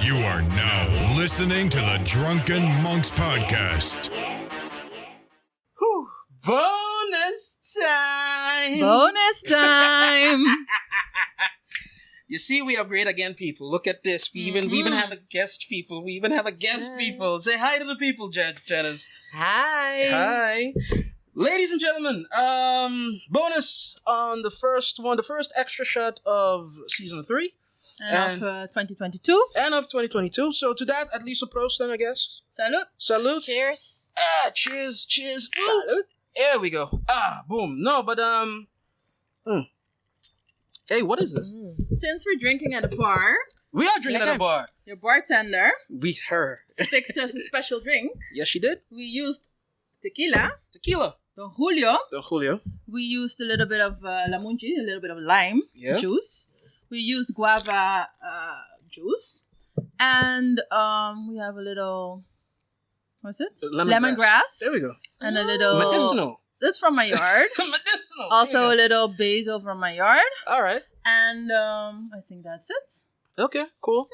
You are now listening to the Drunken Monks Podcast. Whew. Bonus time! Bonus time! You see, we upgrade again, people. Look at this. We even have a guest, people. People. Say hi to the people, Janice. Hi. Hi. Ladies and gentlemen, bonus on the first extra shot of season 3. And of 2022. And of 2022. So to that, at least a prost then, I guess. Salud. Cheers. Cheers. Salud. There we go. Boom. No, but, Hey, what is this? Since we're drinking at a bar, We are drinking at a bar. your bartender Her. fixed us a special drink. Yes, she did. We used tequila, Tequila. Don Julio. Don Julio. We used a little bit of lamunchi, a little bit of lime juice. We used guava juice. And we have a little, what's it? Lemongrass. There we go. And a little... Medicinal. That's from my yard. Medicinal. Also a little basil from my yard. All right. And I think that's it. Okay, cool.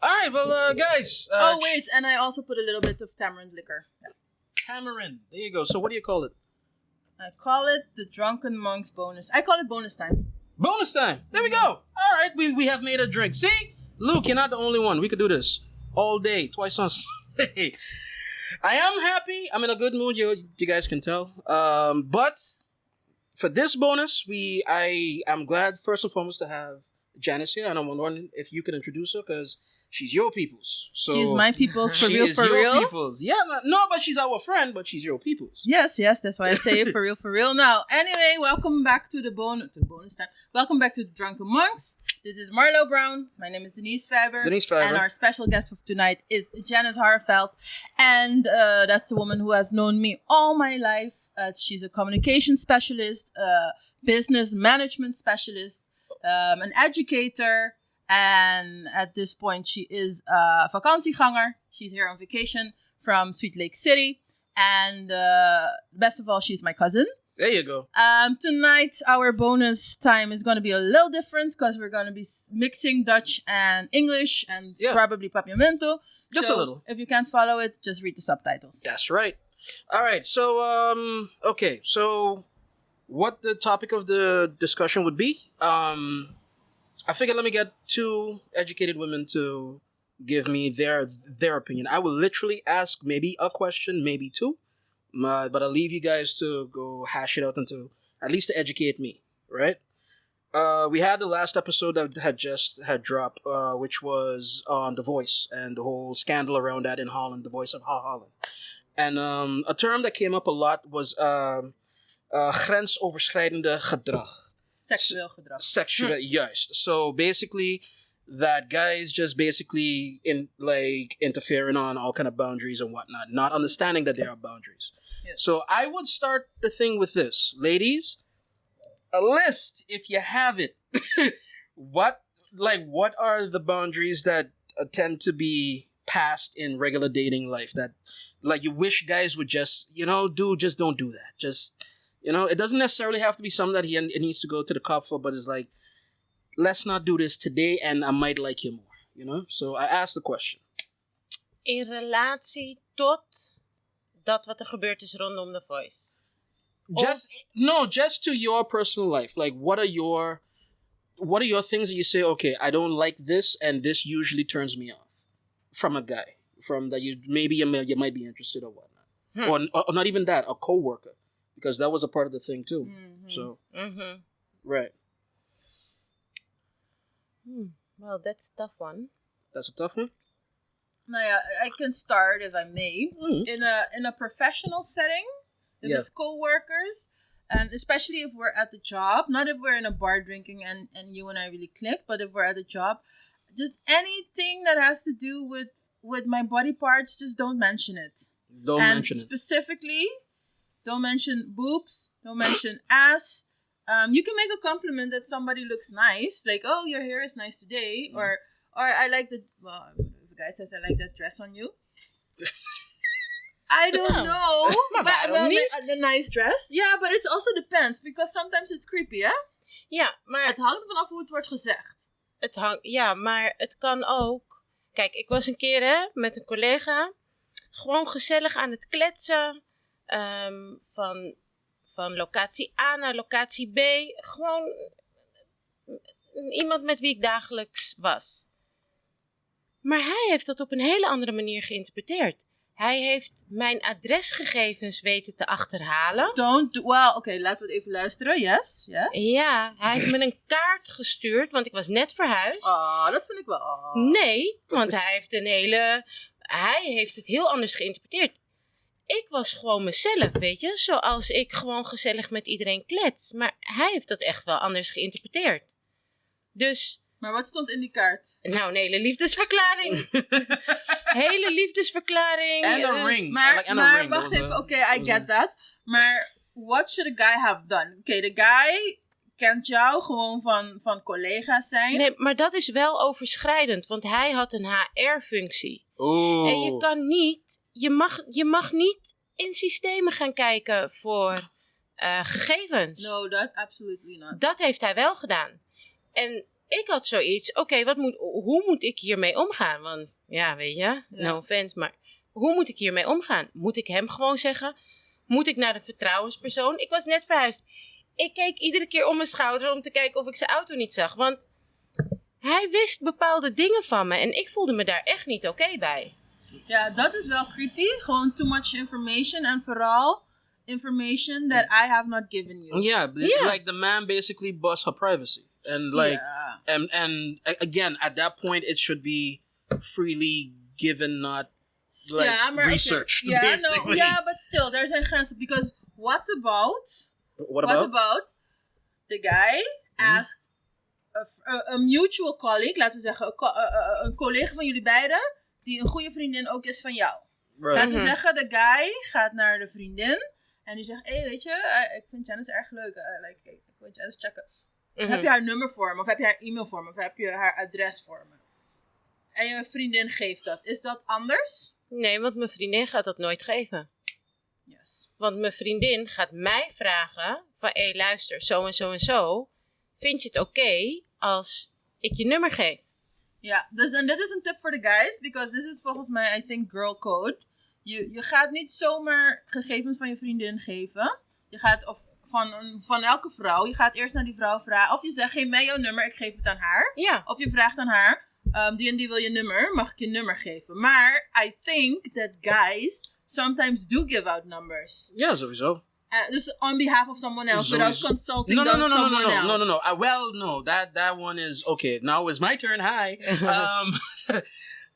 All right, well, guys. Wait, and I also put a little bit of tamarind liquor. Yeah. Tamarind. There you go. So what do you call it? I call it the Drunken Monks bonus. I call it bonus time. Bonus time. There we go. All right, we have made a drink. See? Luke, you're not the only one. We could do this all day, twice on Sunday. I am happy. I'm in a good mood. You guys can tell. But for this bonus, I am glad first and foremost to have Janice here, and I'm wondering if you could introduce her because she's your people's. So She's my people's for she real, is for your real. people's. Yeah, no, but she's our friend, but she's your people's. Yes, that's why I say it for real. Now, anyway, welcome back to the bonus time. Welcome back to the Drunken Monks. This is Marlo Brown. My name is Denise Faber. And our special guest of tonight is Janice Harrevelt. And that's the woman who has known me all my life. She's a communication specialist, business management specialist, an educator. And at this point, she is a vakantieganger. She's here on vacation from Sweet Lake City. And best of all, she's my cousin. There you go. Tonight, our bonus time is going to be a little different because we're going to be mixing Dutch and English and probably Papiamento. Just a little. If you can't follow it, just read the subtitles. That's right. All right. So, okay. So, what the topic of the discussion would be? I figured let me get 2 educated women to give me their opinion. I will literally ask maybe a question, maybe 2. But I'll leave you guys to go hash it out and to at least to educate me, right? We had the last episode that had dropped, which was on The Voice and the whole scandal around that in Holland, The Voice of Holland. And a term that came up a lot was grensoverschrijdende gedrag. Sexueel gedrag. Juist. So basically, that guys just basically interfering on all kind of boundaries and whatnot, not understanding that there are boundaries. Yes. So I would start the thing with this, ladies. A list, if you have it. What are the boundaries that tend to be passed in regular dating life that, you wish guys would just, just don't do that. Just, it doesn't necessarily have to be something that it needs to go to the cop for, but it's like, let's not do this today and I might like you more, So I asked the question. In relatie tot dat wat er gebeurd is rondom The Voice. Just to your personal life. Like, what are your things that you say, okay, I don't like this and this usually turns me off from a guy, from that you might be interested or whatnot. Or not even that, a coworker, because that was a part of the thing too. Mm-hmm. So, right. Well, that's a tough one. That's a tough one? I can start, if I may. In a professional setting, if it's co-workers, and especially if we're at the job, not if we're in a bar drinking and you and I really click, but if we're at a job, just anything that has to do with my body parts, just don't mention it. Don't mention it. Specifically, don't mention boobs, don't mention ass. You can make a compliment that somebody looks nice, like, oh, your hair is nice today, or I like the guy says, I like that dress on you. I don't know. But the nice dress. Yeah, but it also depends. Because sometimes it's creepy, hè? Ja, maar... Het hangt vanaf hoe het wordt gezegd. Ja, maar het kan ook Kijk, ik was een keer met een collega gewoon gezellig aan het kletsen. Van locatie A naar locatie B. Gewoon iemand met wie ik dagelijks was. Maar hij heeft dat op een hele andere manier geïnterpreteerd. Hij heeft mijn adresgegevens weten te achterhalen. Oké, laten we het even luisteren. Yes. Ja, hij heeft me een kaart gestuurd, want ik was net verhuisd. Dat vind ik wel... Nee, want hij heeft het heel anders geïnterpreteerd. Ik was gewoon mezelf, weet je. Zoals ik gewoon gezellig met iedereen klets. Maar hij heeft dat echt wel anders geïnterpreteerd. Dus... Maar wat stond in die kaart? Nou, een hele liefdesverklaring. Hele liefdesverklaring. En een ring. Maar wacht even. Oké, I get that. Maar what should a guy have done? Oké, de guy kent jou gewoon van collega's zijn. Nee, maar dat is wel overschrijdend. Want hij had een HR-functie. Oeh. En je kan niet... Je mag niet in systemen gaan kijken voor gegevens. No, that absolutely not. Dat heeft hij wel gedaan. En ik had zoiets, hoe moet ik hiermee omgaan? Want ja, weet je, no offense, maar hoe moet ik hiermee omgaan? Moet ik hem gewoon zeggen? Moet ik naar de vertrouwenspersoon? Ik was net verhuisd. Ik keek iedere keer om mijn schouder om te kijken of ik zijn auto niet zag. Want hij wist bepaalde dingen van me en ik voelde me daar echt niet oké bij. Ja, dat is wel creepy. Gewoon too much information en vooral information that I have not given you. Yeah, like the man basically busts her privacy. And and again, at that point, it should be freely given, not researched. Okay. Basically. But still, there zijn grenzen. Because what about the guy asked a mutual colleague, laten we zeggen, een collega van jullie beiden, die een goede vriendin ook is van jou. Right. Laten we zeggen, de guy gaat naar de vriendin en die zegt, hey, weet je, ik vind Janice erg leuk. Ik wil Janice checken. Heb je haar nummer voor me? Of heb je haar e-mail voor me? Of heb je haar adres voor me? En je vriendin geeft dat. Is dat anders? Nee, want mijn vriendin gaat dat nooit geven. Yes. Want mijn vriendin gaat mij vragen van, hé, luister, zo en zo en zo. Vind je het oké als ik je nummer geef? Ja, dus en dit is een tip voor de guys. Because this is volgens mij, I think, girl code. Je gaat niet zomaar gegevens van je vriendin geven. Je gaat, of van elke vrouw. Je gaat eerst naar die vrouw vragen. Of je zegt, geef mij jouw nummer, ik geef het aan haar. Ja. Of je vraagt aan haar, die en die wil je nummer, mag ik je nummer geven? Maar I think that guys sometimes do give out numbers. Ja, sowieso. Dus on behalf of someone else, without consulting someone else. No. Well, no, that one is okay. Now it's my turn. Hi.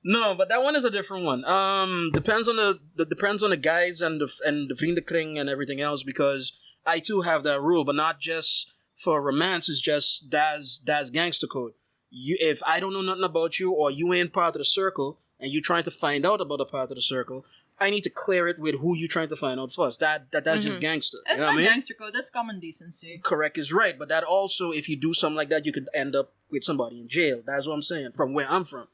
No, but that one is a different one. Depends on the guys and the vriendenkring and everything else, because I too have that rule, but not just for romance. It's just that's gangster code. If I don't know nothing about you, or you ain't part of the circle, and you trying to find out about a part of the circle, I need to clear it with who you trying to find out first. That's just gangster. That's not gangster code. That's common decency. Correct is right, but that also, if you do something like that, you could end up with somebody in jail. That's what I'm saying. From where I'm from.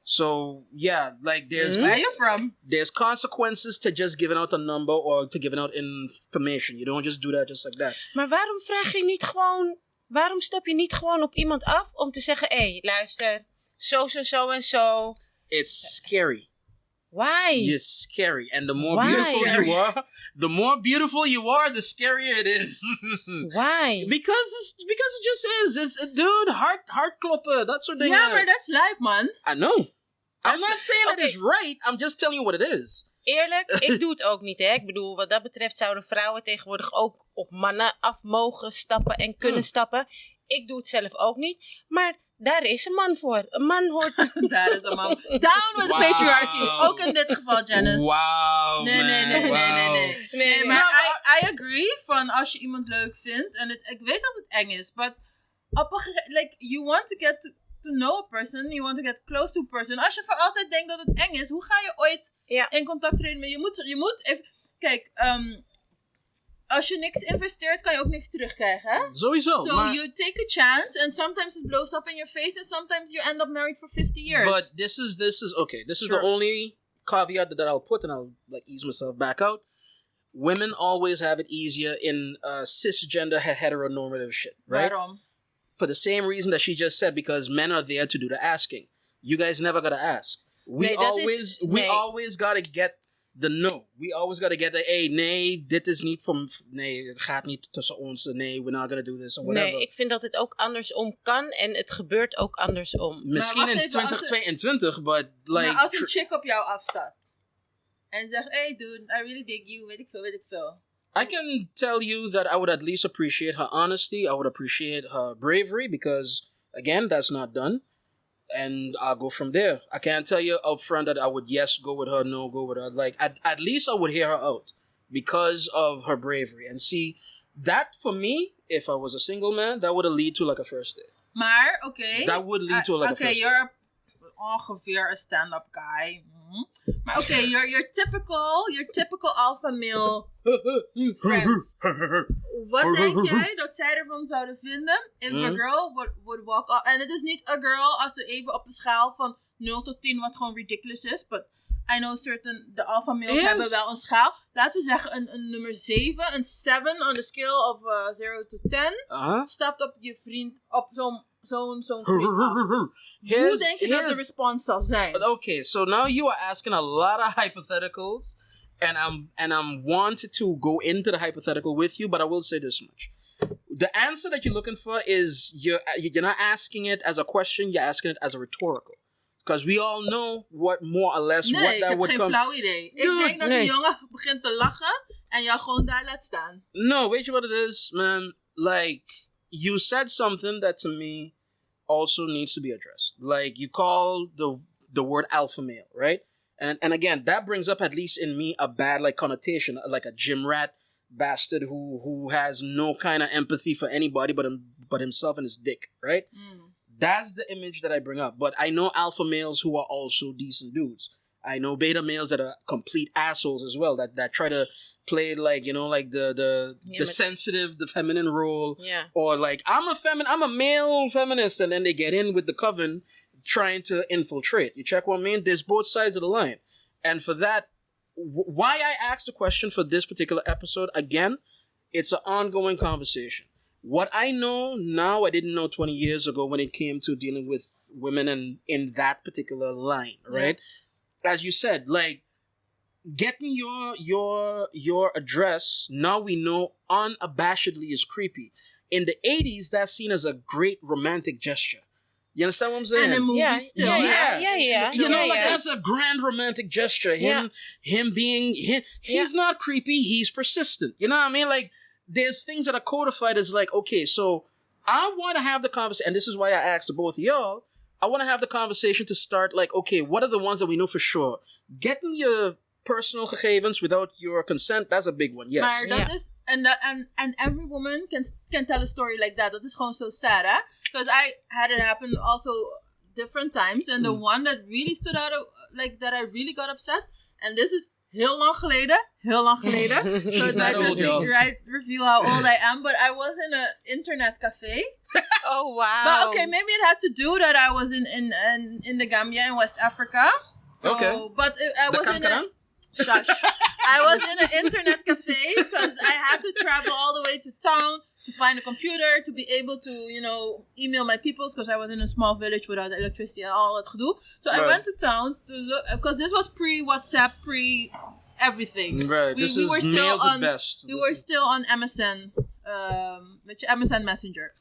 So yeah, like there's where you from? There's consequences to just giving out a number or to giving out information. You don't just do that just like that. Maar waarom stap je niet gewoon op iemand af om te zeggen, hé, luister, zo en zo. It's scary. Why? It's scary, and the more beautiful you are, the scarier it is. Why? Because it just is. It's dude, hartklopper. That soort dingen. Yeah, but that's life, man. I know. I'm not saying that it's right. I'm just telling you what it is. Eerlijk, ik doe het ook niet, hè. Ik bedoel, wat dat betreft zouden vrouwen tegenwoordig ook op mannen af mogen stappen en kunnen stappen. Ik doe het zelf ook niet. Maar daar is een man voor. Een man hoort... Daar is een man. Down with the patriarchy. Ook in dit geval, Janice. Wow, Nee, maar I agree van als je iemand leuk vindt. En ik weet dat het eng is. But like, you want to get to know a person. You want to get close to a person. Als je voor altijd denkt dat het eng is. Hoe ga je ooit in contact treden met... Je moet even... Kijk, als je niks investeert, kan je ook niks terugkrijgen, hè? Sowieso. So you take a chance, and sometimes it blows up in your face, and sometimes you end up married for 50 years. But this is okay. This is the only caveat that I'll put, and I'll like ease myself back out. Women always have it easier in cisgender heteronormative shit, right? Waarom? For the same reason that she just said, because men are there to do the asking. You guys never gotta ask. We always gotta get de no. We always gotta get the, hey, nee, dit is niet van, nee, het gaat niet tussen ons, nee, we're not gonna do this, or whatever. Nee, ik vind dat het ook andersom kan en het gebeurt ook andersom. Misschien in 2022, but like... Maar als een chick op jou afstaat en zegt, hey dude, I really dig you, weet ik veel. I can tell you that I would at least appreciate her honesty, I would appreciate her bravery, because, again, that's not done. And I'll go from there. I can't tell you up front that I would go with her, no, go with her. Like, at least I would hear her out because of her bravery. And see, that for me, if I was a single man, that would lead to like a first date. Maar, oké. That would lead to like a first date. Okay, you're ongeveer a stand-up guy. Maar oké, your typical alpha male friends. Wat denk jij dat zij ervan zouden vinden if a girl would walk up? En het is niet a girl als we even op de schaal van 0 tot 10 wat gewoon ridiculous is. But I know de alpha males hebben wel een schaal. Laten we zeggen een nummer 7, een 7 on the scale of 0 to 10. Stapt op je vriend op zo'n vriend af. Hoe denk je dat de response zal zijn? Okay, so now you are asking a lot of hypotheticals. And I'm wanted to go into the hypothetical with you, but I will say this much. The answer that you're looking for is you're not asking it as a question, you're asking it as a rhetorical. Because we all know what more or less what that would come. Nee, ik heb geen flauw idee. Ik denk dat de jongen begint te lachen en jou gewoon daar laat staan. No, weet je what it is, man? Like, you said something that to me also needs to be addressed. Like, you call the word alpha male, right? And again, that brings up, at least in me, a bad like connotation, like a gym rat bastard who has no kind of empathy for anybody but himself and his dick, right? That's the image that I bring up. But I know alpha males who are also decent dudes. I know beta males that are complete assholes as well, that try to play like, you know, like the sensitive, the feminine role. Yeah. Or like, I'm a male feminist, and then they get in with the coven trying to infiltrate. You check what I mean? There's both sides of the line. And for that, why I asked the question for this particular episode, again, it's an ongoing conversation. What I know now, I didn't know 20 years ago when it came to dealing with women and in that particular line, right? Yeah. As you said, like, get me your address. Now we know unabashedly is creepy. In the 80s, that's seen as a great romantic gesture. You understand what I'm saying? And the movie still. Yeah. You know, like, that's a grand romantic gesture. Him being, he's not creepy, he's persistent. You know what I mean? Like, there's things that are codified as like, okay, so I want to have the conversation, and this is why I asked both of y'all, I want to have the conversation to start like, okay, what are the ones that we know for sure? Getting your personal gegevens without your consent, that's a big one, yes. Maar dat is, and every woman can tell a story like that. Dat is gewoon so sad, hè? Because I had it happen also different times, and the one that really stood out, like that I really got upset, and this is heel lang geleden. So I review how old I am, but I was in an internet cafe. Oh wow! But okay, maybe it had to do that I was in the Gambia in West Africa. So, okay. But I was I was in an internet cafe because I had to travel all the way to town to find a computer to be able to, you know, email my peoples because I was in a small village without electricity and all that gedoe. So I went to town to look, because this was pre-WhatsApp, pre-everything. Right, we were still on best. We were still on MSN, MSN Messenger.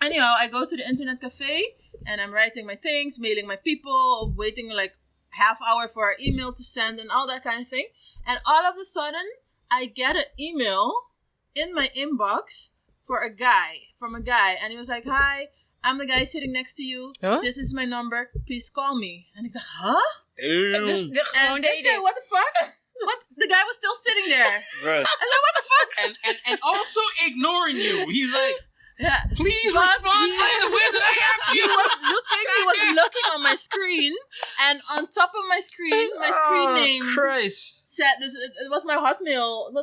Anyhow, I go to the internet cafe and I'm writing my things, mailing my people, waiting like half hour for an email to send and all that kind of thing. And all of a sudden, I get an email in my inbox from a guy. And he was like, hi, I'm the guy sitting next to you. Huh? This is my number. Please call me. And I dacht, huh? And they said, what the fuck? What? The guy was still sitting there. Right. I said, what the fuck? And also ignoring you. He's like, please respond by the way that I have you. He was looking on my screen, and on top of my screen name Christ. said, it was my Hotmail.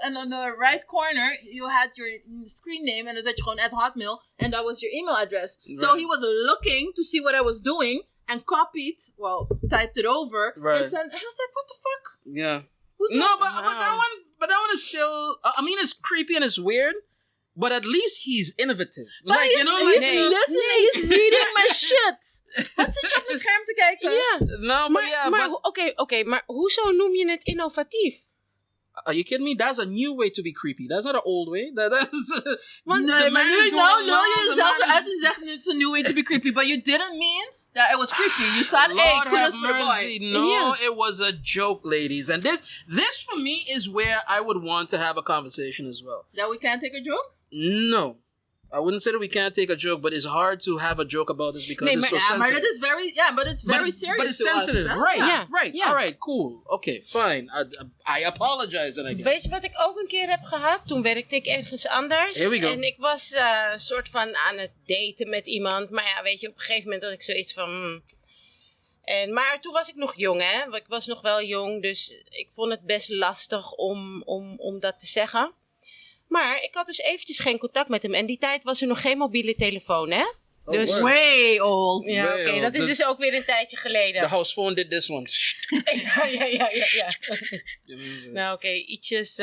And on the right corner, you had your screen name, and it said gewoon at Hotmail, and that was your email address. Right. So he was looking to see what I was doing, and typed it over, and sent. And I was like, what the fuck? Yeah. But that one is still, I mean, it's creepy and it's weird. But at least he's innovative. Maar like, he's listening, he's reading my shit. Wat zit je op het scherm te kijken? Ja. No, maar oké, maar hoezo noem je het innovatief? Are you kidding me? That's a new way to be creepy. That's not an old way. That's... Want nee, maar nu jezelf eruit en zegt it's a new way to be creepy. But you didn't mean that it was creepy. You thought, Lord kudos have for the mercy. boy. No, it was a joke, ladies. And this for me is where I would want to have a conversation as well. That we can't take a joke? No. I wouldn't say that we can't take a joke, but it's hard to have a joke about this because it's so sensitive. Maar that is very serious. But it's to sensitive, us, right? Yeah. Right. Yeah. All right. Cool. Okay. Fine. I apologize, then I guess. Weet je wat ik ook een keer heb gehad? Toen werkte ik ergens anders. Here we go. En ik was een soort van aan het daten met iemand. Maar ja, weet je, op een gegeven moment had ik zoiets van... Maar toen was ik nog jong, hè. Ik was nog wel jong, dus ik vond het best lastig om dat te zeggen. Maar ik had dus eventjes geen contact met hem. En die tijd was er nog geen mobiele telefoon, hè? Dus word. way old. ja, oké, dat is dus ook weer een tijdje geleden. The house phone did this one. ja. Nou, oké, ietsjes...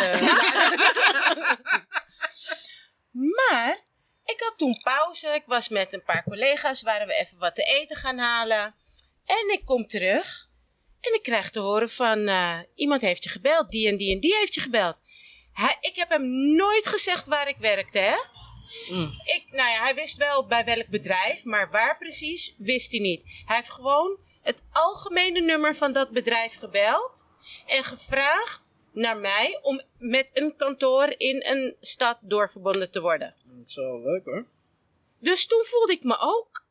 Maar, ik had toen pauze. Ik was met een paar collega's, waren we even wat te eten gaan halen. En ik kom terug. En ik krijg te horen van, iemand heeft je gebeld. Die en die en die heeft je gebeld. Ik heb hem nooit gezegd waar ik werkte, hè. Hij wist wel bij welk bedrijf, maar waar precies, wist hij niet. Hij heeft gewoon het algemene nummer van dat bedrijf gebeld en gevraagd naar mij om met een kantoor in een stad doorverbonden te worden. Zo leuk hoor. Dus toen voelde ik me ook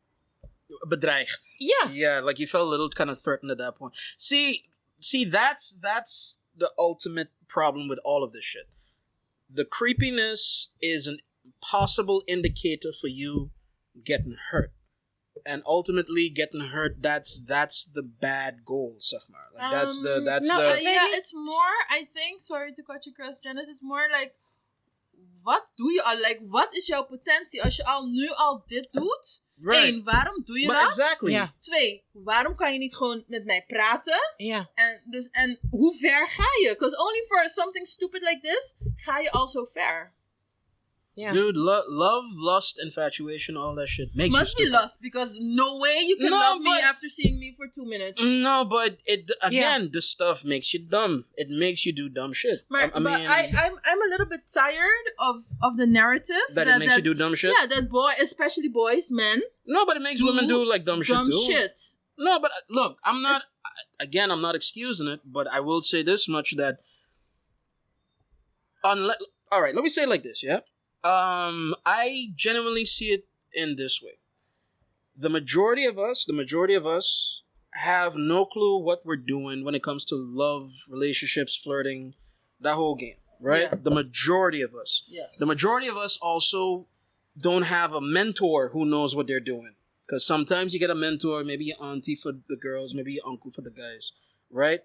bedreigd. Ja. Yeah, like you felt a little kind of threatened at that point. See, that's the ultimate problem with all of this shit. The creepiness is an possible indicator for you getting hurt. And ultimately getting hurt, that's the bad goal, zeg maar. Like it's more, I think, sorry to cut you across, Janice, it's more like, wat doe je al? Like, wat is jouw potentie als je nu al dit doet? Right. 1, waarom doe je dat? Exactly. Ja. 2, waarom kan je niet gewoon met mij praten? Ja. En hoe ver ga je? Because only for something stupid like this, ga je al zo ver. Ja. Dude, love, lust, infatuation, all that shit makes Must you be stupid. lust, because no way you can love me after seeing me for 2 minutes. No, but this stuff makes you dumb. It makes you do dumb shit. I'm a little bit tired of the narrative that it makes you do dumb shit. Yeah, that especially boys, men. No, but it makes women do like dumb shit too. Shit. No, but look, I'm not excusing it, but I will say this much that all right, let me say it like this, yeah? I genuinely see it in this way. The majority of us have no clue what we're doing when it comes to love, relationships, flirting, that whole game, right? Yeah. The majority of us. Yeah. The majority of us also don't have a mentor who knows what they're doing. Because sometimes you get a mentor, maybe your auntie for the girls, maybe your uncle for the guys, right?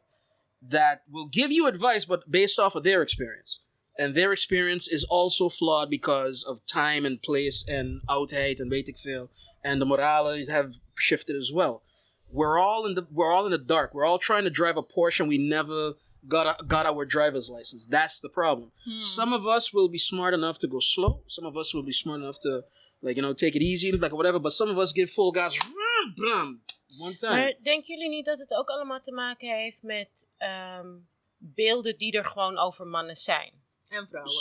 That will give you advice, but based off of their experience. And their experience is also flawed because of time and place and oudheid and weet ik veel. And the morales have shifted as well. We're all in the dark. We're all trying to drive a Porsche and we never got our driver's license. That's the problem. Some of us will be smart enough to go slow. Some of us will be smart enough to, take it easy, like whatever. But some of us give full gas. One time. Maar denken jullie niet dat het ook allemaal te maken heeft met beelden die er gewoon over mannen zijn? En vrouwen.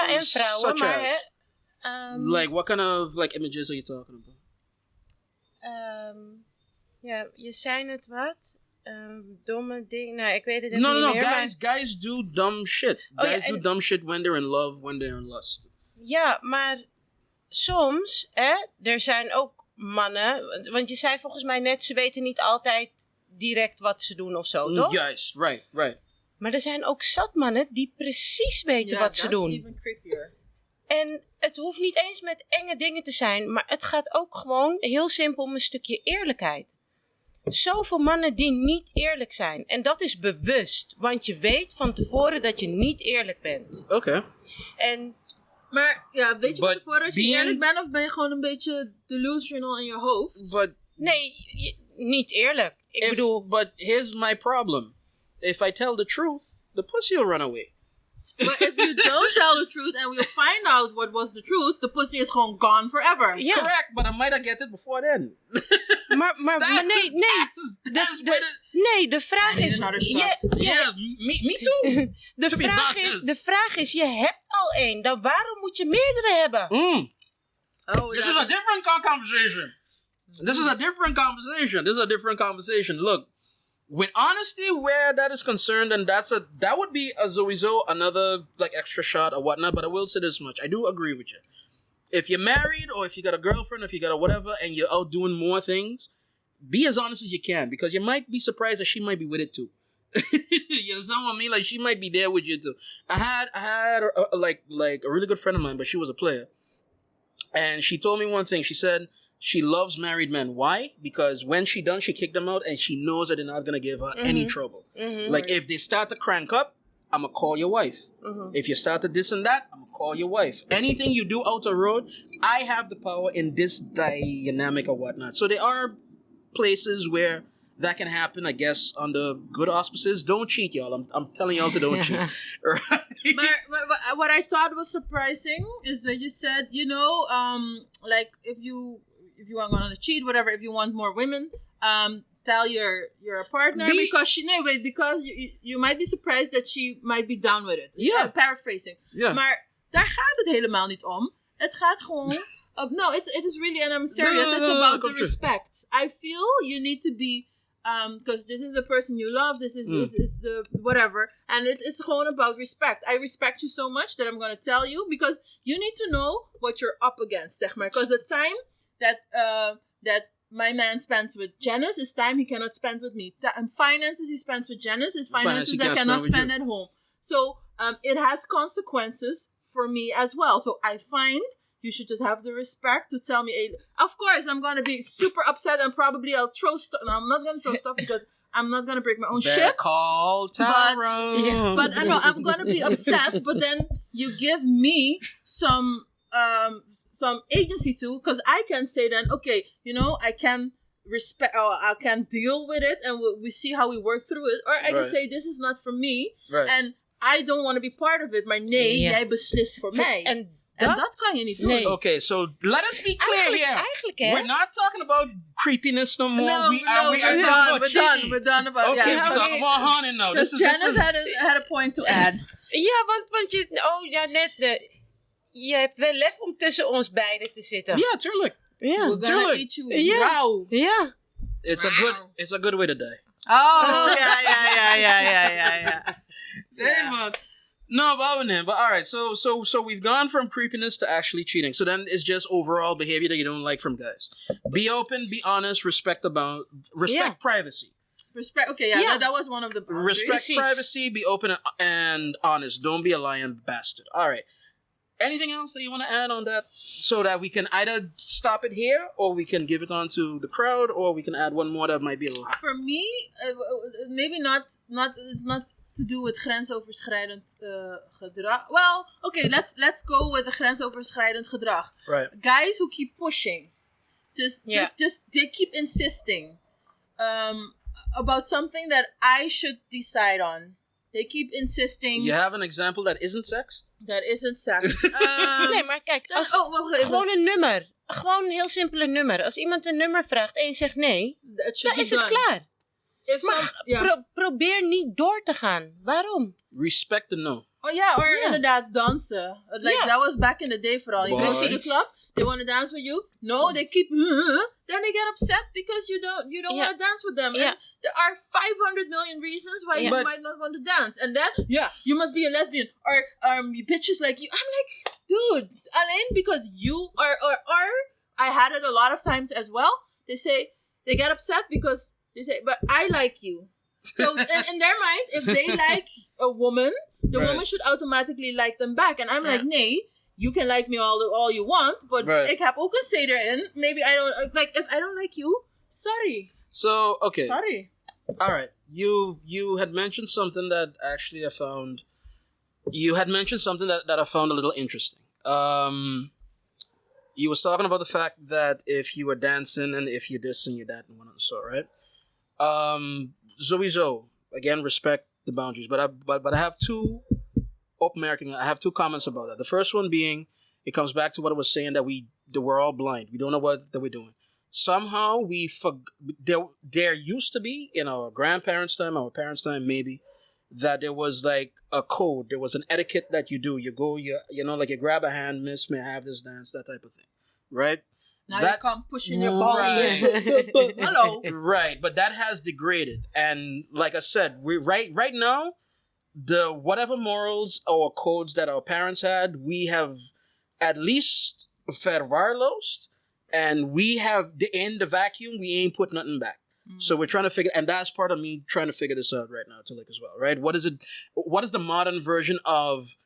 En vrouwen, Such maar as? Like, what kind of images are you talking about? Je zei het wat? Domme dingen. Nou, ik weet het even niet meer. No, guys do dumb shit. Guys do dumb shit when they're in love, when they're in lust. Ja, maar soms, er zijn ook mannen, want je zei volgens mij net, ze weten niet altijd direct wat ze doen of zo, toch? Juist, right. Maar er zijn ook zat mannen die precies weten wat ze doen. Even creepier. En het hoeft niet eens met enge dingen te zijn, maar het gaat ook gewoon heel simpel om een stukje eerlijkheid. Zoveel mannen die niet eerlijk zijn. En dat is bewust, want je weet van tevoren dat je niet eerlijk bent. Oké. Maar ja, weet je van tevoren dat je eerlijk bent of ben je gewoon een beetje delusional in je hoofd? Nee, niet eerlijk. Ik bedoel... But here's my problem. If I tell the truth, the pussy will run away. But if you don't tell the truth and we'll find out what was the truth, the pussy is gewoon gone forever. Ja. Correct, but I might have get it before then. Maar nee. Nee, de vraag is... Yeah, me too. De vraag is, je hebt al één. Dan waarom moet je meerdere hebben? This is a different conversation. This is a different conversation. Look, with honesty, where that is concerned, and that would be sowieso another like extra shot or whatnot. But I will say this much: I do agree with you. If you're married, or if you got a girlfriend, or if you got a whatever, and you're out doing more things, be as honest as you can, because you might be surprised that she might be with it too. You understand what I mean? Like, she might be there with you too. I had like a really good friend of mine, but she was a player, and she told me one thing. She said she loves married men. Why? Because when she done, she kicked them out, and she knows that they're not gonna give her any trouble. Like, if they start to crank up, I'm gonna call your wife. If you start to this and that, I'm gonna call your wife. Anything you do out the road, I have the power in this dynamic or whatnot. So there are places where that can happen, I guess, under good auspices. Don't cheat, y'all. I'm telling y'all to don't cheat. Right? But what I thought was surprising is that you said, like if you want to cheat, whatever, if you want more women, tell your partner because you might be surprised that she might be down with it. Yeah. I'm paraphrasing. Yeah. Maar daar gaat het helemaal niet om. Het gaat gewoon... no, it is really, and I'm serious, it's about the respect. I feel you need to be... because this is the person you love, this is the whatever, and it's gewoon about respect. I respect you so much that I'm going to tell you, because you need to know what you're up against, zeg maar. Because the time that my man spends with Janice is time he cannot spend with me. And finances he spends with Janice is finances I cannot spend at home. So it has consequences for me as well. So I find you should just have the respect to tell me, hey, of course, I'm going to be super upset and probably I'll throw stuff. No, I'm not going to throw stuff because I'm not going to break my own shit. Call Tyrone. But I know I'm going to be upset, but then you give me some agency too, because I can say then, okay, I can respect, or I can deal with it and we see how we work through it. Or I can say, this is not for me. Right. And I don't want to be part of it. Maar nee, jij beslist voor mij. En dat kan je niet doen. Nee. Okay, so let us be clear here. Eigenlijk, hè? We're not talking about creepiness no more. No, we are talking about cheating. We're done about Okay, yeah. we're talking about haunting now. Janice had a point to add. Ja, want je hebt wel lef om tussen ons beiden te zitten. Ja, tuurlijk. Ja. We're gonna eat you raw. Ja. It's a good way to die. Oh, yeah. Hey, man. No, but all right. So we've gone from creepiness to actually cheating. So then it's just overall behavior that you don't like from guys. Be open, be honest, respect privacy. Respect. Okay, yeah. That was one of the boundaries. Respect privacy. Be open and honest. Don't be a lying bastard. All right. Anything else that you want to add on that, so that we can either stop it here, or we can give it on to the crowd, or we can add one more that might be a lot. For me, maybe not. It's not to do with grensoverschrijdend gedrag. Well, okay, let's go with the grensoverschrijdend gedrag. Right. Guys who keep pushing, just they keep insisting about something that I should decide on. They keep insisting. You have an example that isn't sex? That isn't sex. Nee, maar kijk, gewoon een nummer. Gewoon een heel simpele nummer. Als iemand een nummer vraagt en je zegt nee, dan is het klaar. Probeer niet door te gaan. Waarom? Respect the no. Oh ja, or inderdaad dansen. That was back in the day vooral. You go to the club, they want to dance with you. No, they keep... Then they get upset because you don't want to dance with them. And there are 500 million reasons why you might not want to dance. And then, you must be a lesbian. Or bitches like you. I'm like, dude, alleen because you are... Or I had it a lot of times as well. They get upset because they say, but I like you. So in their mind, if they like a woman, the woman should automatically like them back. And I'm like, nee, you can like me all you want, but ik heb ook een say erin. Maybe I don't like, if I don't like you, sorry. So okay. Sorry. All right. You had mentioned something that actually I found. You had mentioned something that I found a little interesting. You was talking about the fact that if you were dancing and if you this and you that and one of the sort, right? Sowieso, again, respect the boundaries. But I have two American. I have two comments about that. The first one being, it comes back to what I was saying that we're all blind. We don't know what that we're doing. Somehow there used to be in our grandparents' time, our parents' time, maybe, that there was like a code. There was an etiquette that you do. You go, you grab a hand, miss, may I have this dance, that type of thing, right? Now you come pushing your ball. Right. Hello. Right, but that has degraded, and like I said, we right now, the whatever morals or codes that our parents had, we have at least verwaarloosd, and we have in the vacuum, we ain't put nothing back. So we're trying to figure, and that's part of me trying to figure this out right now to as well, right? What is the modern version of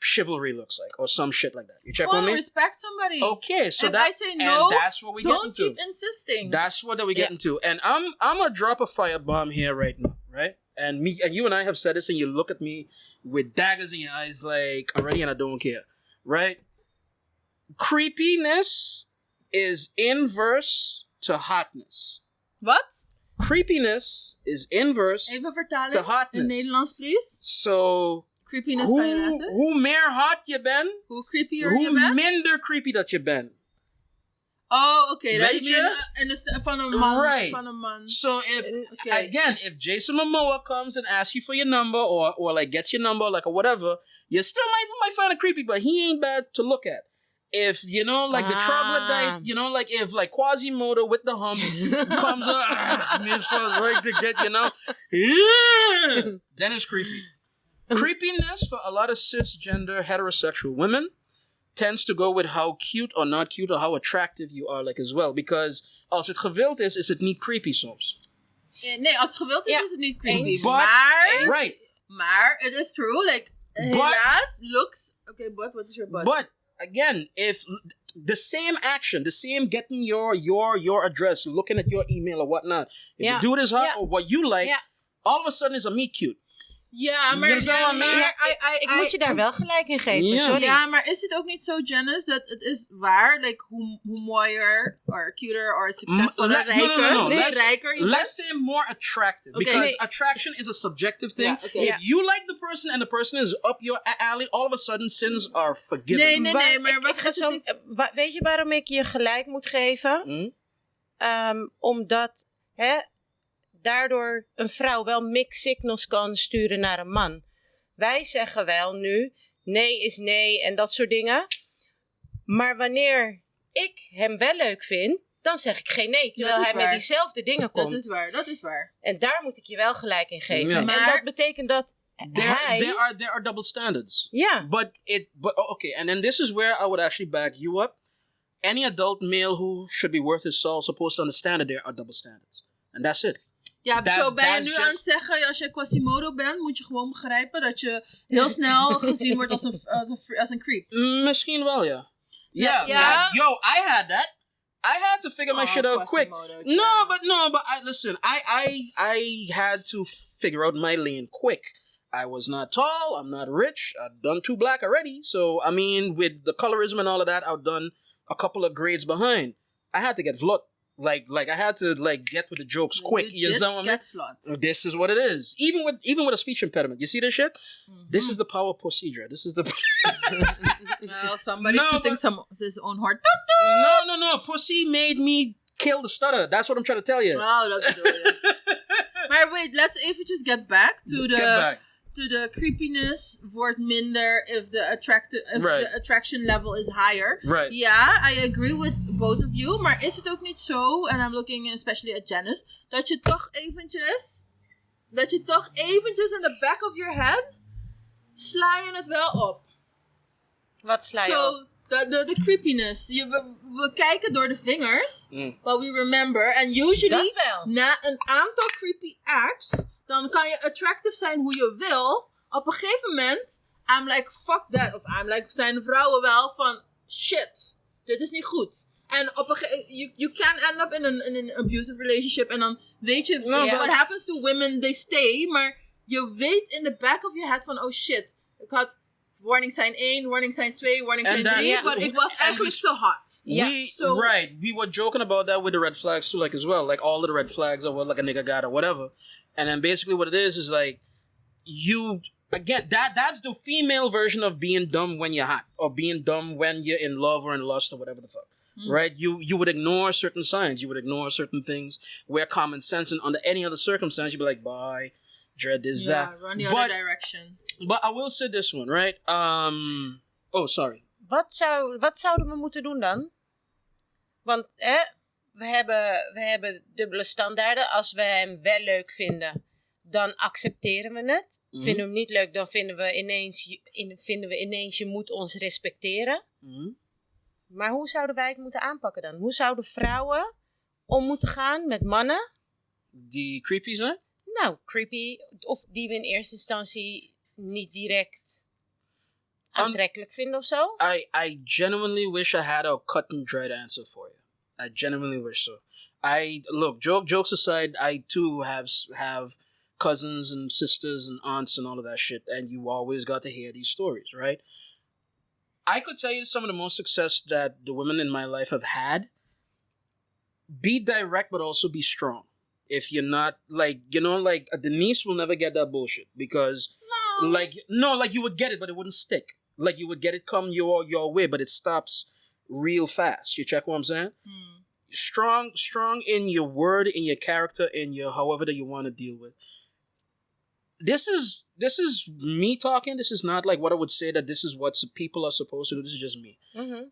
chivalry looks like, or some shit like that? You check with me? Respect somebody. Okay, so if I say no, and that's what we get into. Don't keep insisting. That's what we get into. And I'm gonna drop a firebomb here right now, right? And you and I have said this, and you look at me with daggers in your eyes like already, and I don't care, right? Creepiness is inverse to hotness. Wat? Creepiness is inverse to hotness. In Nederlands, please. So, creepiness kan je laten? Hoe meer hot je bent, hoe creepier je bent, hoe minder creepy dat je bent. Oh, okay. Weet je? Van een man. Right. Van een man. So if Jason Momoa comes and asks you for your number or like gets your number, like or whatever, you still might find it creepy, but he ain't bad to look at. If, the troglodyte, like if like Quasimodo with the hump comes up, like to get, then it's creepy. Creepiness for a lot of cisgender heterosexual women tends to go with how cute or not cute or how attractive you are like as well. Because als het gewild is het niet creepy soms. Nee, als het gewild is het niet creepy. Maar it is true. Like, helaas, looks... Okay, but what is your but? But, again, if the same action, the same getting your address, looking at your email or whatnot, if the dude is hot or what you like, all of a sudden is a meet cute. Ja, maar ik moet je daar wel gelijk in geven. Yeah. Sorry. Ja, maar is het ook niet zo, Janice, dat het is waar, like, hoe mooier, or cuter, or succesvoller, rijker. Let's say more attractive, because attraction is a subjective thing. Yeah, okay. If you like the person and the person is up your alley, all of a sudden sins are forgiven. Nee, maar weet je waarom ik je gelijk moet geven? Omdat, daardoor een vrouw wel mixed signals kan sturen naar een man. Wij zeggen wel nu, nee is nee en dat soort dingen. Maar wanneer ik hem wel leuk vind, dan zeg ik geen nee. Terwijl hij met diezelfde dingen komt. Dat is waar. En daar moet ik je wel gelijk in geven. Ja. En dat betekent dat there are double standards. Yeah. But okay, and then this is where I would actually back you up. Any adult male who should be worth his salt is supposed to understand that there are double standards. And that's it. Ja, zo ben je nu aan het zeggen, als je Quasimodo bent, moet je gewoon begrijpen dat je heel snel gezien wordt als een creep. Misschien wel, ja. Yeah. Yo, I had that. I had to figure my shit out quick. No, but listen, I had to figure out my lane quick. I was not tall, I'm not rich, I've done 2 black already. So, I mean, with the colorism and all of that, I've done a couple of grades behind. I had to get vlot. Like I had to get with the jokes quick. You know what I mean? This is what it is. Even with a speech impediment. You see this shit? Mm-hmm. This is the power of procedure. This is the well, somebody took his own heart. No. Pussy made me kill the stutter. That's what I'm trying to tell you. Oh, that's good. Maar wait, let's even just get back to the creepiness wordt minder if the attraction level is higher. Right. Yeah, I agree with both of you. Maar is het ook niet zo, and I'm looking especially at Janice, dat je toch eventjes in the back of your head sla je het wel op. Wat sla je op? De creepiness. We kijken door de vingers, but we remember. And usually, na een aantal creepy acts, dan kan je attractive zijn hoe je wil. Op een gegeven moment, I'm like, fuck that. Of I'm like, zijn de vrouwen wel van, shit, dit is niet goed. En op een you can end up in an abusive relationship. En dan weet je, what happens to women, they stay. Maar je weet in the back of your head van, oh shit, ik had warning sign 1, warning sign 2, warning sign 3. But it was actually so hot. Right. We were joking about that with the red flags too, like as well. Like all of the red flags or what like a nigga got or whatever. And then basically what it is like, you again, that's the female version of being dumb when you're hot, or being dumb when you're in love or in lust or whatever the fuck. Right? You would ignore certain signs. You would ignore certain things where common sense, and under any other circumstance, you'd be like, bye, dread this, that. Yeah, run the other direction. But I will say this one, right? Oh, sorry. Wat zouden we moeten doen dan? Want we hebben dubbele standaarden. Als we hem wel leuk vinden, dan accepteren we het. Vinden we hem niet leuk, dan vinden we ineens je moet ons respecteren. Maar hoe zouden wij het moeten aanpakken dan? Hoe zouden vrouwen om moeten gaan met mannen? Die creepy zijn? Nou, creepy. Of die we in eerste instantie niet direct aantrekkelijk vinden of zo. I genuinely wish I had a cut and dried answer for you. I genuinely wish so. Look, jokes aside, I too have cousins and sisters and aunts and all of that shit, and you always got to hear these stories, right? I could tell you some of the most success that the women in my life have had. Be direct, but also be strong. If you're not, like Denise will never get that bullshit, because you would get it, but it wouldn't stick. Like, you would get it come your way, but it stops real fast. You check what I'm saying? Strong in your word, in your character, in your however that you want to deal with. This is me talking. This is not like what I would say that this is what people are supposed to do. This is just me.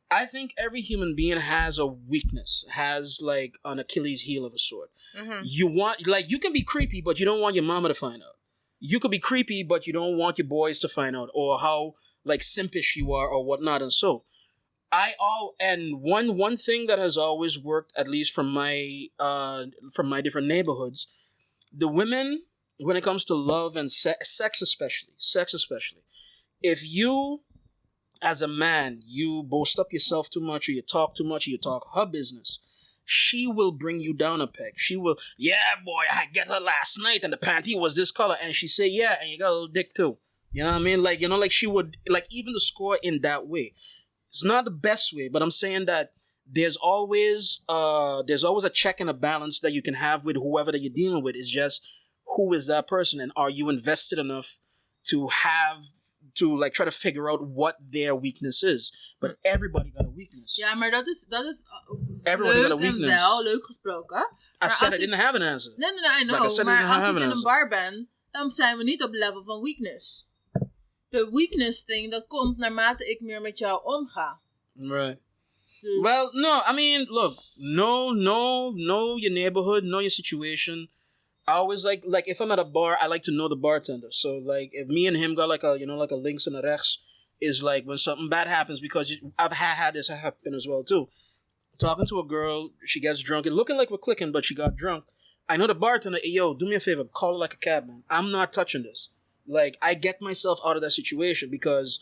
I think every human being has a weakness, has like an Achilles heel of a sort. You can be creepy, but you don't want your mama to find out. You could be creepy, but you don't want your boys to find out, or how like simpish you are, or whatnot. And so, one thing that has always worked, at least from my different neighborhoods, the women, when it comes to love and sex especially, if you, as a man, you boast up yourself too much, or you talk too much, or you talk her business, she will bring you down a peg. She will, yeah, boy, I get her last night, and the panty was this color, and she say, yeah, and you got a little dick too. You know what I mean? Like, like she would, like, even the score in that way. It's not the best way, but I'm saying that there's always a check and a balance that you can have with whoever that you're dealing with. It's just, who is that person, and are you invested enough to try to figure out what their weakness is? But everybody got a weakness. Ja, maar dat is everybody leuk got a weakness. En wel, leuk gesproken. I said I didn't have an answer. Nee, I know. Like maar als ik in een bar ben, dan zijn we niet op het level van weakness. De weakness thing, dat komt naarmate ik meer met jou omga. Right. Dus. Well, no, I mean, look, know your neighborhood, know your situation. I always like if I'm at a bar, I like to know the bartender. So like if me and him got like a links and a rechts, is like when something bad happens, because I've had this happen as well too. Talking to a girl, she gets drunk, and looking like we're clicking, but she got drunk. I know the bartender, hey, yo, do me a favor, call her like a cabman. I'm not touching this. Like, I get myself out of that situation, because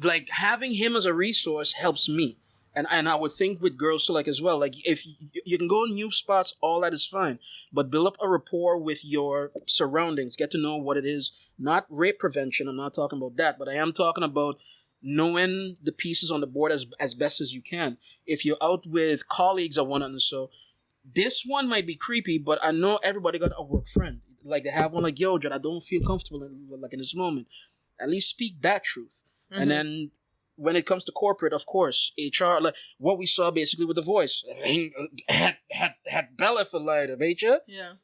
like having him as a resource helps me. And I would think with girls too, like, as well. Like, if you can go new spots, all that is fine. But build up a rapport with your surroundings. Get to know what it is. Not rape prevention. I'm not talking about that. But I am talking about knowing the pieces on the board as best as you can. If you're out with colleagues or one another, so this one might be creepy, but I know everybody got a work friend. Like, they have one like, yo, Jed, I don't feel comfortable in this moment. At least speak that truth. And then when it comes to corporate, of course, HR, like what we saw basically with The Voice, had Bella for lighter, weet je? Yeah.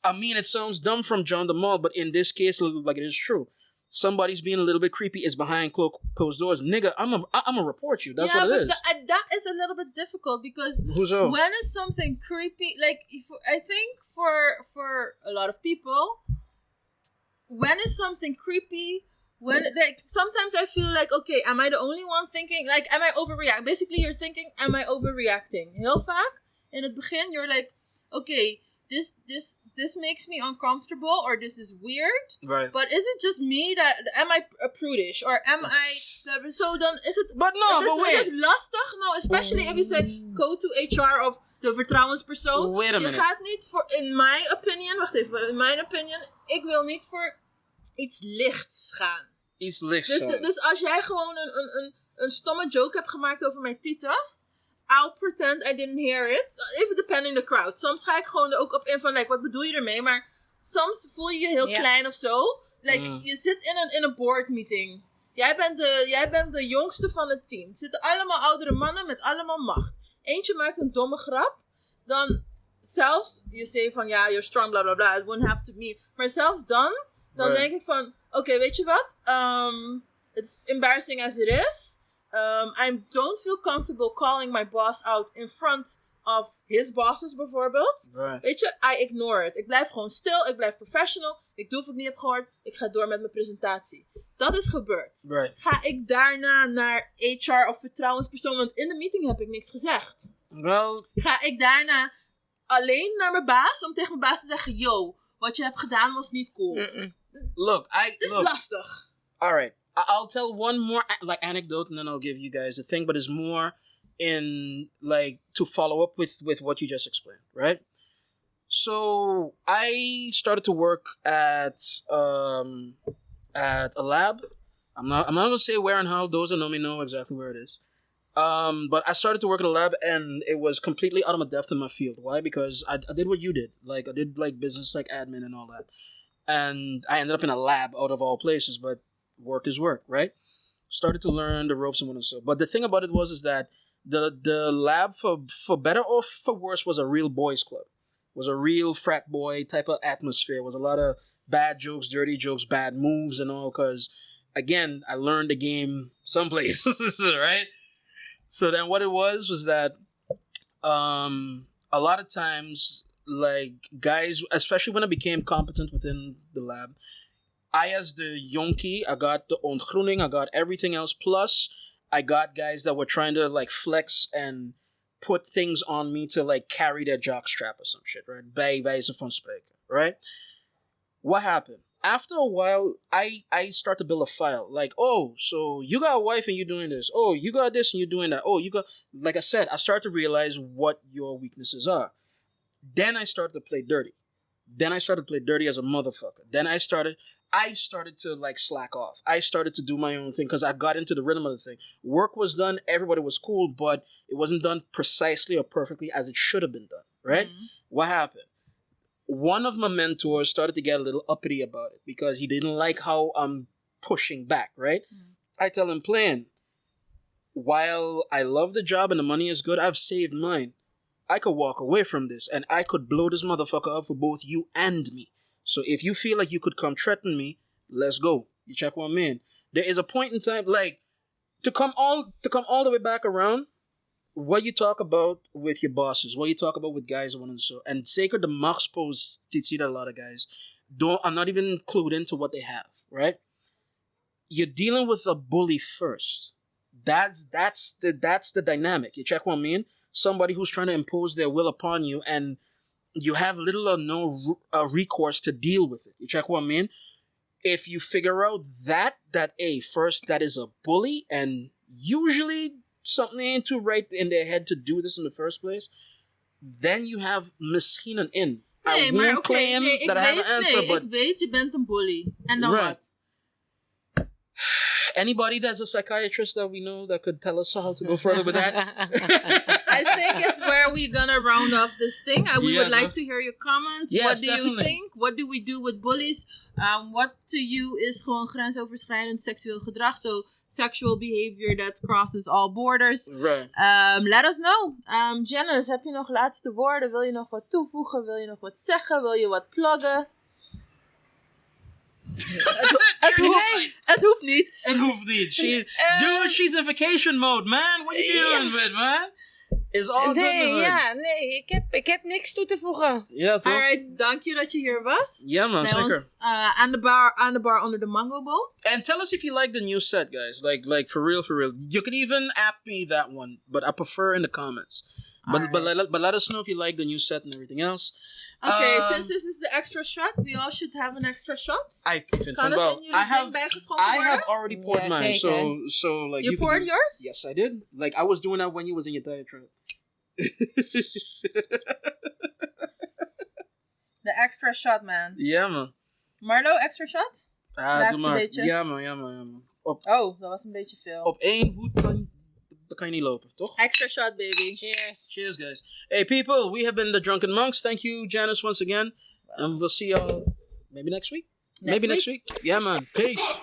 I mean, it sounds dumb from John the Mall, but in this case, like, it is true. Somebody's being a little bit creepy is behind closed doors. Nigga, I'm a report you. That's what it is. That is a little bit difficult, because when is something creepy, like, I think for a lot of people, when is something creepy? When, like, sometimes I feel like, okay, am I the only one thinking, like, am I overreacting? Basically, you're thinking, am I overreacting? Heel vaak, in het begin, you're like, okay, this makes me uncomfortable, or this is weird. Right. But is it just me am I prudish, or am I, so then is it, but no, but wait. Is lastig? No, especially if you say, go to HR of de vertrouwenspersoon. Wait a minute. Je gaat niet voor, in my opinion, ik wil niet voor iets lichts gaan. Iets lichts. Dus als jij gewoon een stomme joke hebt gemaakt over mijn tieten, I'll pretend I didn't hear it. Even depending the crowd. Soms ga ik gewoon er ook op in van, like, wat bedoel je ermee? Maar soms voel je je heel klein of zo. Like, je zit in een board meeting. Jij bent de jongste van het team. Het zitten allemaal oudere mannen met allemaal macht. Eentje maakt een domme grap. Dan zelfs, je zegt van ja, you're strong, bla bla bla. It won't have to be. Maar zelfs dan denk ik van, oké, weet je wat? It's embarrassing as it is. I don't feel comfortable calling my boss out in front of his bosses bijvoorbeeld. Right. Weet je, I ignore it. Ik blijf gewoon stil, ik blijf professional. Ik doe of ik niet heb gehoord. Ik ga door met mijn presentatie. Dat is gebeurd. Right. Ga ik daarna naar HR of vertrouwenspersoon? Want in de meeting heb ik niks gezegd. Well, Ga ik daarna alleen naar mijn baas om tegen mijn baas te zeggen, yo, wat je hebt gedaan was niet cool. look, Het is lastig. All right. I'll tell one more anecdote and then I'll give you guys the thing, but it's more in like to follow up with what you just explained, right? So I started to work at a lab. I'm not gonna say where and how. Those that know me know exactly where it is. But I started to work at a lab and it was completely out of my depth in my field. Why? Because I did what you did. Like I did like business, like admin and all that. And I ended up in a lab out of all places, but work is work, right? Started to learn the ropes and what and so. But the thing about it is that the lab, for better or for worse, was a real boys club. Was a real frat boy type of atmosphere. Was a lot of bad jokes, dirty jokes, bad moves and all. Because again, I learned the game some places, right? So then what it was that a lot of times, like guys, especially when I became competent within the lab, I as the yonkie, I got the ontgroening, I got everything else. Plus, I got guys that were trying to like flex and put things on me to like carry their jockstrap or some shit, right? Bij wijze van spreken, right? What happened? After a while, I start to build a file. Like, oh, so you got a wife and you're doing this. Oh, you got this and you're doing that. Oh, you got... Like I said, I start to realize what your weaknesses are. Then I started to play dirty. Then I started to play dirty as a motherfucker. Then I started to like slack off. I started to do my own thing because I got into the rhythm of the thing. Work was done, everybody was cool, but it wasn't done precisely or perfectly as it should have been done, right? Mm-hmm. What happened? One of my mentors started to get a little uppity about it because he didn't like how I'm pushing back, right? Mm-hmm. I tell him, plain, while I love the job and the money is good, I've saved mine. I could walk away from this and I could blow this motherfucker up for both you and me. So if you feel like you could come threaten me, let's go. You check what I mean? There is a point in time, like, to come all the way back around, what you talk about with your bosses, what you talk about with guys and so, and zeker de machtspose, you see that a lot of guys are not even clued into what they have, right? You're dealing with a bully first. That's the dynamic. You check what I mean? Somebody who's trying to impose their will upon you, and you have little or no recourse to deal with it. You check what I mean? If you figure out that first, that is a bully, and usually something ain't too right in their head to do this in the first place, then you have misschien een in. I won't claim that I have an answer, but... ik weet, je bent een bully. En dan wat? Anybody that's a psychiatrist that we know that could tell us how to go further with that? I think it's where we're gonna round off this thing. We would like to hear your comments. Yes, what do definitely. you think? What do we do with bullies? What to you is gewoon grensoverschrijdend seksueel gedrag? So sexual behavior that crosses all borders. Right. Let us know. Janice, heb je nog laatste woorden? Wil je nog wat toevoegen? Wil je nog wat zeggen? Wil je wat pluggen? Het hoeft niet. Het hoeft niet. Dude, she's in vacation mode, man. What you doing with, man? It's all good with her. Nee, ik heb niks toe te voegen. Ja, toch? Alright, dank je dat je hier was. Ja, man, zeker. Aan de bar onder de mango boom. And tell us if you like the new set, guys. Like for real. You can even app me that one, but I prefer in the comments. But let us know if you like the new set and everything else. Okay, since this is the extra shot, we all should have an extra shot. I vind kan van wel. het in jullie ding bijgeschonken worden? I have already poured mine, so like you poured yours? Yes, I did. Like I was doing that when you was in your diatribe. The extra shot, man. Ja, man. Marlo, extra shot? Doe maar. Beetje. Ja, man. Dat was een beetje veel. Op 1 voet kan je niet lopen, toch? Extra shot, baby. Cheers, guys. Hey, people, we have been the Drunken Monks. Thank you, Janice, once again. And we'll see y'all maybe next week. Maybe next week. Yeah, man. Peace.